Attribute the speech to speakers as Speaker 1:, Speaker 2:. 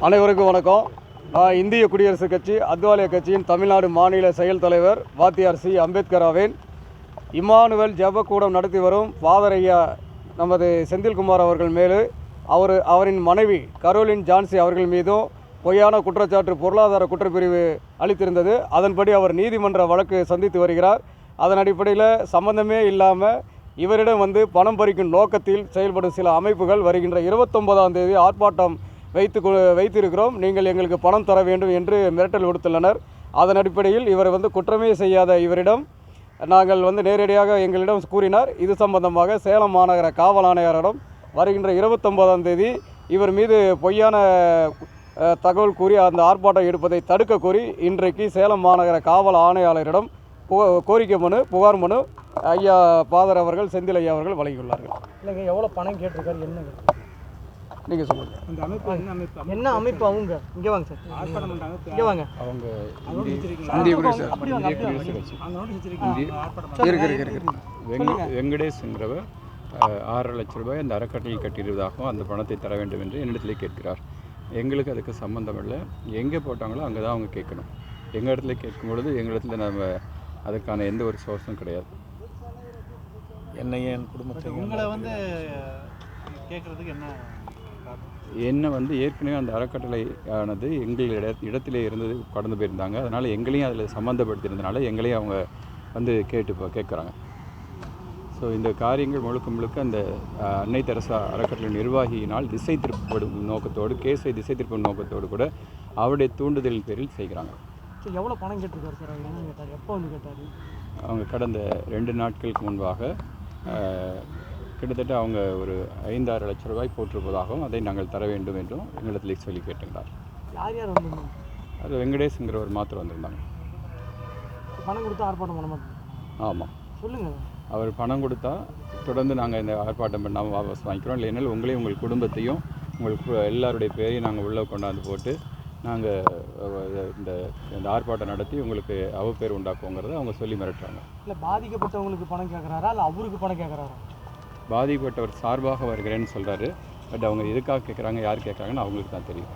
Speaker 1: அனைவருக்கும் வணக்கம். நான் இந்திய குடியரசுக் கட்சி அத்வாலிய கட்சியின் தமிழ்நாடு மாநில செயல் தலைவர் வாத்தியார் சி அம்பேத்கர் ஆவேன். இம்மானுவேல் ஜெபக்கூடம் நடத்தி வரும் ஃபாதர் ஐயா நமது செந்தில்குமார் அவர்கள் மேலும் அவரின் மனைவி கரோலின் ஜான்சி அவர்கள் மீதும் பொய்யான குற்றச்சாட்டு பொருளாதார குற்றப்பிரிவு அளித்திருந்தது. அதன்படி அவர் நீதிமன்ற வழக்கு சந்தித்து வருகிறார். அதன் அடிப்படையில் சம்பந்தமே இல்லாமல் இவரிடம் பணம் பறிக்கும் நோக்கத்தில் செயல்படும் சில அமைப்புகள் வருகின்ற 29ஆம் தேதி ஆர்ப்பாட்டம் வைத்திருக்கிறோம், நீங்கள் எங்களுக்கு பணம் தர வேண்டும் என்று மிரட்டல் விடுத்துள்ளனர். அதன் அடிப்படையில் இவர் குற்றமே செய்யாத இவரிடம் நாங்கள் நேரடியாக எங்களிடம் கூறினார். இது சம்பந்தமாக சேலம் மாநகர காவல் ஆணையரிடம் வருகின்ற 29ஆம் தேதி இவர் மீது பொய்யான தகவல் கூறி அந்த ஆர்ப்பாட்டம் எடுப்பதை தடுக்க கோரி இன்றைக்கு சேலம் மாநகர காவல் ஆணையாளரிடம் கோரிக்கை மனு, புகார் மனு ஐயா ஃபாதர் அவர்கள், செந்தில் ஐயா அவர்கள் வழங்கியுள்ளார்கள்.
Speaker 2: இல்லைங்க, எவ்வளோ பணம் கேட்டிருக்காரு, என்னங்க
Speaker 1: நீங்கள் சொல்லுங்கள்.
Speaker 2: அந்த அமைப்பு என்ன அமைப்பு? அவங்க இங்கே வாங்க சார், இங்கே வாங்க.
Speaker 3: அவங்க வெங்கடேஷ்ங்கிறவர் 6 லட்ச ரூபாய் அந்த அறக்கட்டளையில் கட்டியிருப்பதாகவும் அந்த பணத்தை தர வேண்டும் என்று என்னிடத்திலே கேட்கிறார். எங்களுக்கு அதுக்கு சம்மந்தம் இல்லை. எங்கே போட்டாங்களோ அங்கே தான் அவங்க கேட்கணும். எங்கள் இடத்துல கேட்கும் பொழுது எங்கள் இடத்துல நம்ம அதுக்கான எந்த ஒரு சோர்ஸும் கிடையாது.
Speaker 4: என் குடும்பத்தை
Speaker 2: உங்களை கேட்குறதுக்கு
Speaker 3: என்ன ஏற்கனவே அந்த அறக்கட்டளை ஆனது எங்கள் இடத்திலே இருந்தது கடந்து போயிருந்தாங்க. அதனால் எங்களையும் அதில் சம்மந்தப்படுத்தியிருந்தனால எங்களையும் அவங்க கேட்குறாங்க. ஸோ இந்த காரியங்கள் முழுக்க அந்த அன்னை தெரசா அறக்கட்டளை நிர்வாகியினால் திசை திருப்பப்படும் நோக்கத்தோடு, கேஸை திசை திருப்பும் நோக்கத்தோடு கூட அவருடைய தூண்டுதலின் பேரில் செய்கிறாங்க.
Speaker 2: எவ்வளோ பணம் கேட்டிருக்காரு சார்? அவர் என்ன கேட்டார், எப்போ கேட்டார்?
Speaker 3: அவங்க கடந்த 2 நாட்களுக்கு முன்பாக கிட்டத்தட்ட அவங்க ஒரு 5-6 லட்ச ரூபாய் போட்டிருப்பதாகவும் அதை நாங்கள் தர வேண்டும் என்றும் எங்களிடத்தில் சொல்லி கேட்டுக்கிறார்.
Speaker 2: யார் யார் வந்திருந்தாங்க?
Speaker 3: அது வெங்கடேஷ்ங்கிறவர் மாத்திரம் வந்திருந்தாங்க.
Speaker 2: பணம் கொடுத்து ஆர்ப்பாட்டம் பண்ண மாட்டோம்.
Speaker 3: ஆமாம்,
Speaker 2: சொல்லுங்கள்.
Speaker 3: அவர் பணம் கொடுத்தா தொடர்ந்து நாங்கள் இந்த ஆர்ப்பாட்டம் பண்ணாமல் வாபஸ் வாங்கிக்கிறோம். இல்லைனால் உங்களையும் உங்கள் குடும்பத்தையும் உங்களுக்கு எல்லாருடைய பேரையும் நாங்கள் உள்ளே கொண்டாந்து போட்டு நாங்கள் இந்த ஆர்ப்பாட்டம் நடத்தி உங்களுக்கு அவப்பேர் உண்டாக்குவோங்கிறத அவங்க சொல்லி மிரட்டுறாங்க.
Speaker 2: இல்லை, பாதிக்கப்பட்டவங்களுக்கு பணம் கேட்குறாரா இல்லை அவருக்கு பணம் கேட்குறாரா?
Speaker 3: பாதிக்கப்பட்டவர் சார்பாக வருகிறேன்னு சொல்கிறாரு. பட் அவங்க எதுக்காக கேட்குறாங்க, யார் கேட்குறாங்கன்னு அவங்களுக்கு தான் தெரியும்.